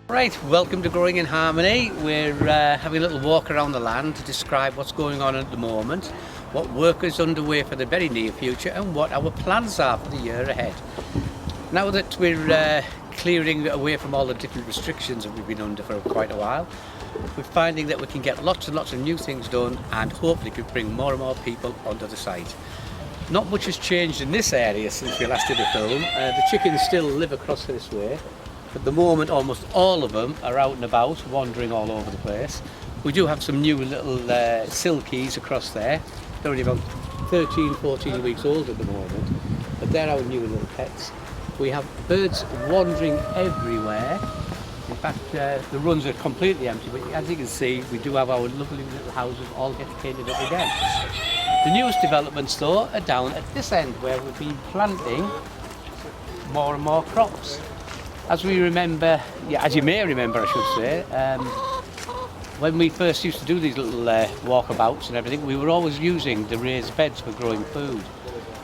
Right, welcome to Growing in Harmony. We're having a little walk around the land to describe what's going on at the moment, what work is underway for the very near future and what our plans are for the year ahead. Now that we're clearing away from all the different restrictions that we've been under for quite a while, we're finding that we can get lots and lots of new things done and hopefully could bring more and more people onto the site. Not much has changed in this area since we last did a film. The chickens still live across this way. At the moment, almost all of them are out and about, wandering all over the place. We do have some new little silkies across there. They're only about 13, 14 weeks old at the moment, but they're our new little pets. We have birds wandering everywhere. In fact, the runs are completely empty, but as you can see, we do have our lovely little houses all get painted up again. The newest developments, though, are down at this end, where we've been planting more and more crops. As we remember, as you may remember, I should say, when we first used to do these little walkabouts and everything, we were always using the raised beds for growing food.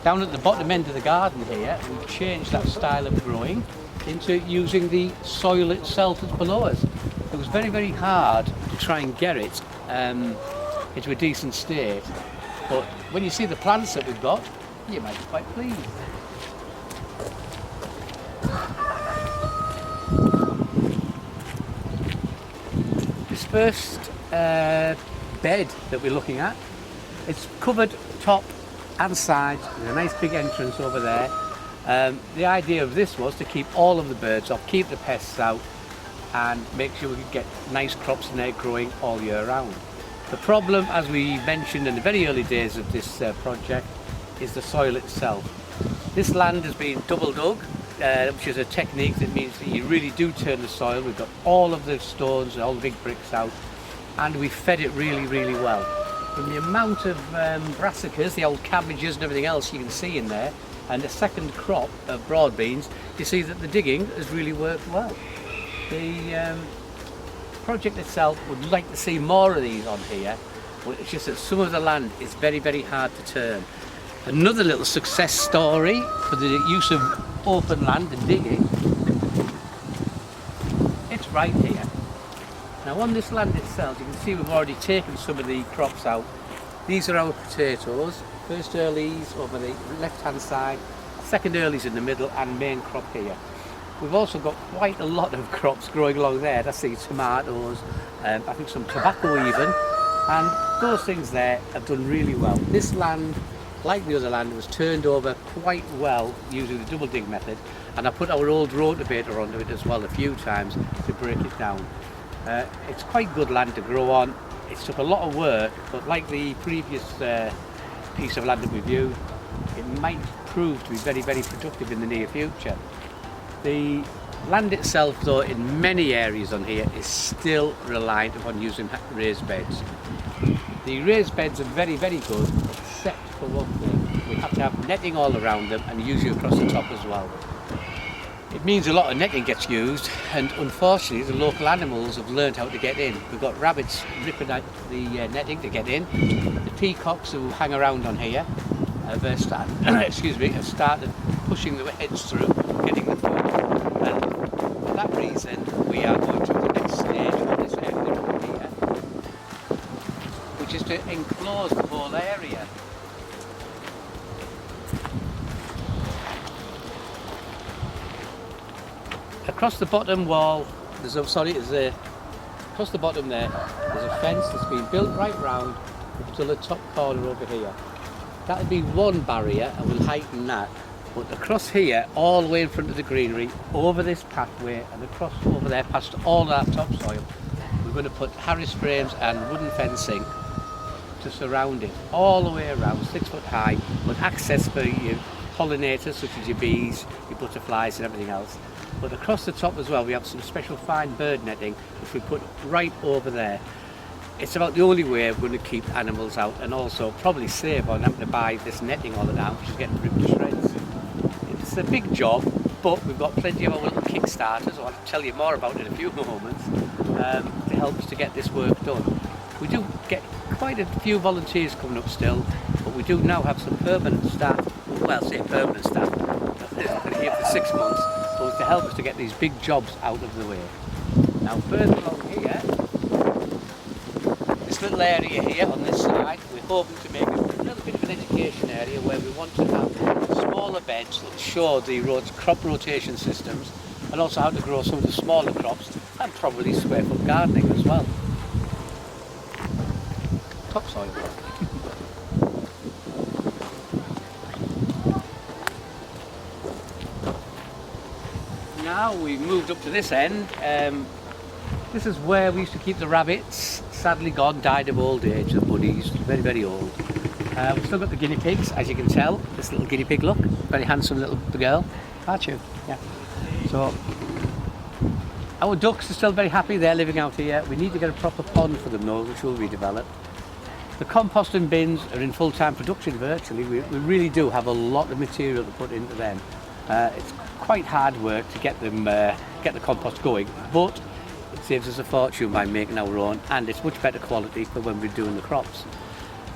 Down at the bottom end of the garden here, we've changed that style of growing into using the soil itself that's below us. It was very, very hard to try and get it into a decent state, but when you see the plants that we've got, you might be quite pleased. This first bed that we're looking at, it's covered top and side with a nice big entrance over there. The idea of this was to keep all of the birds off, keep the pests out and make sure we could get nice crops in there growing all year round. The problem, as we mentioned in the very early days of this project, is the soil itself. This land has been double dug, which is a technique that means that you really do turn the soil. We've got all of the stones and all the big bricks out, and we fed it really, really well. From the amount of brassicas, the old cabbages and everything else you can see in there, and the second crop of broad beans, you see that the digging has really worked well. The project itself would like to see more of these on here, but it's just that some of the land is very, very hard to turn. Another little success story for the use of open land and digging, it's right here. Now on this land itself, you can see we've already taken some of the crops out. These are our potatoes, first earlies over the left hand side, second earlies in the middle and main crop here. We've also got quite a lot of crops growing along there. That's the tomatoes, I think some tobacco even, and those things there have done really well. This land, like the other land, was turned over quite well using the double dig method, and I put our old rotavator onto it as well a few times to break it down. It's quite good land to grow on. It took a lot of work, but like the previous piece of land that we viewed, it might prove to be very, very productive in the near future. The land itself, though, in many areas on here is still reliant upon using raised beds. The raised beds are very, very good, except for one thing. We have to have netting all around them and usually across the top as well. It means a lot of netting gets used, and unfortunately the local animals have learned how to get in. We've got rabbits ripping out the netting to get in. The peacocks who hang around on here have started pushing their heads through, getting the food. And for that reason, we are going to the next stage of this area over here, which is to enclose the whole area. Across the bottom wall, across the bottom there's a fence that's been built right round up to the top corner over here. That'll be one barrier and we'll heighten that. But across here, all the way in front of the greenery, over this pathway and across over there past all that topsoil, we're going to put Harris frames and wooden fencing to surround it all the way around, 6 foot high, with access for your pollinators such as your bees, your butterflies and everything else. But across the top as well, we have some special fine bird netting which we put right over there. It's about the only way we're going to keep animals out, and also probably save on having to buy this netting all the time, which is getting ripped to shreds. It's a big job, but we've got plenty of our little kickstarters. I'll tell you more about it in a few moments to help us to get this work done. We do get quite a few volunteers coming up still, but we do now have some permanent staff. Well, say permanent staff. They've been here for 6 months, but to help us to get these big jobs out of the way. Now further along here, this little area here on this side, we're hoping to make a little bit of an education area where we want to have smaller beds that show the crop rotation systems and also how to grow some of the smaller crops and probably square foot gardening as well. Topsoil. Now we've moved up to this end. This is where we used to keep the rabbits, sadly gone, died of old age, the buddies, very, very old. We've still got the guinea pigs, as you can tell. This little guinea pig, look, very handsome little girl, aren't you? Yeah. So, our ducks are still very happy, they're living out here. We need to get a proper pond for them though, which will be developed. The composting bins are in full-time production virtually. We really do have a lot of material to put into them. It's quite hard work to get them, get the compost going, but it saves us a fortune by making our own, and it's much better quality for when we're doing the crops.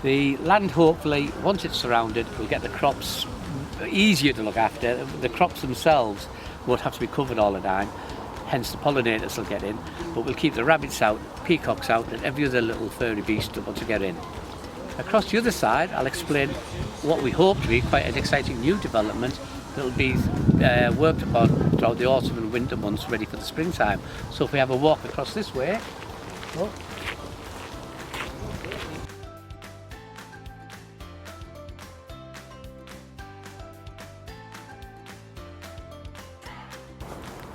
The land, hopefully, once it's surrounded, will get the crops easier to look after. The crops themselves won't have to be covered all the time, hence the pollinators will get in, but we'll keep the rabbits out, peacocks out, and every other little furry beast that wants to get in. Across the other side, I'll explain what we hope to be quite an exciting new development that will be worked upon throughout the autumn and winter months, ready for the springtime. So if we have a walk across this way, oh.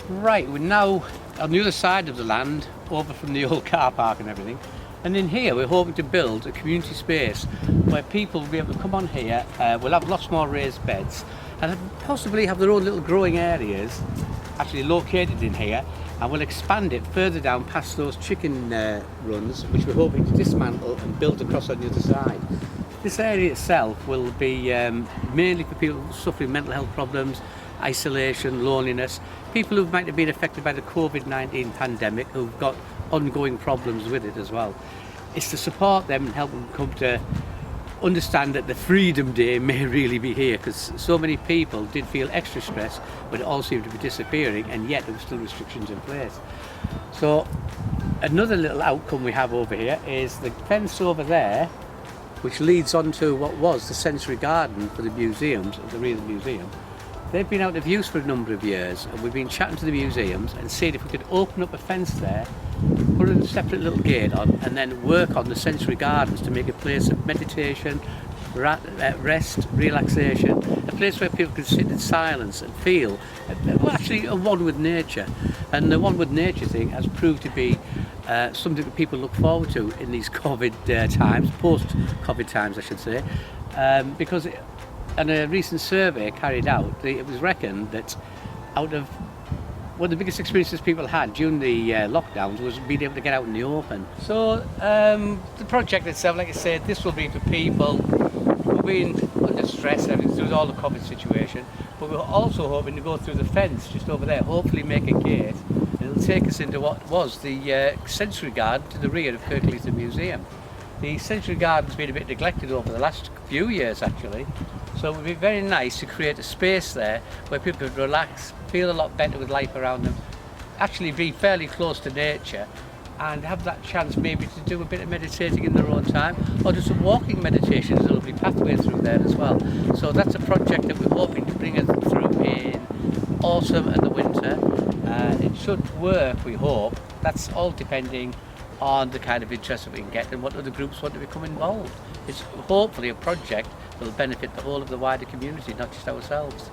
Right, we're now on the other side of the land, over from the old car park and everything. And in here we're hoping to build a community space where people will be able to come on here. We'll have lots more raised beds and possibly have their own little growing areas actually located in here, and we'll expand it further down past those chicken runs, which we're hoping to dismantle and build across on the other side. This area itself will be mainly for people suffering mental health problems, isolation, loneliness, people who might have been affected by the COVID-19 pandemic, who've got ongoing problems with it as well. It's to support them and help them come to understand that the Freedom Day may really be here, because so many people did feel extra stress, but it all seemed to be disappearing, and yet there were still restrictions in place. So another little outcome we have over here is the fence over there, which leads on to what was the sensory garden for the museums, at the rear of the museum. They've been out of use for a number of years, and we've been chatting to the museums and seeing if we could open up a fence there, put a separate little gate on, and then work on the sensory gardens to make a place of meditation, rest, relaxation, a place where people can sit in silence and feel, well, actually a one with nature. And the one with nature thing has proved to be something that people look forward to in these COVID times, post-COVID times I should say, because in a recent survey carried out, it was reckoned that out of one of the biggest experiences people had during the lockdowns was being able to get out in the open. So the project itself, like I said, this will be for people who've been under stress through all the COVID situation, but we're also hoping to go through the fence just over there, hopefully make a gate, and it'll take us into what was the sensory garden to the rear of Kirkleatham Museum. The sensory garden's been a bit neglected over the last few years actually, so it would be very nice to create a space there where people could relax, feel a lot better with life around them, actually be fairly close to nature, and have that chance maybe to do a bit of meditating in their own time, or just some walking meditation. There's a lovely pathway through there as well. So that's a project that we're hoping to bring us through in autumn and the winter. It should work, we hope. That's all depending on the kind of interest that we can get and what other groups want to become involved. It's hopefully a project that will benefit the whole of the wider community, not just ourselves.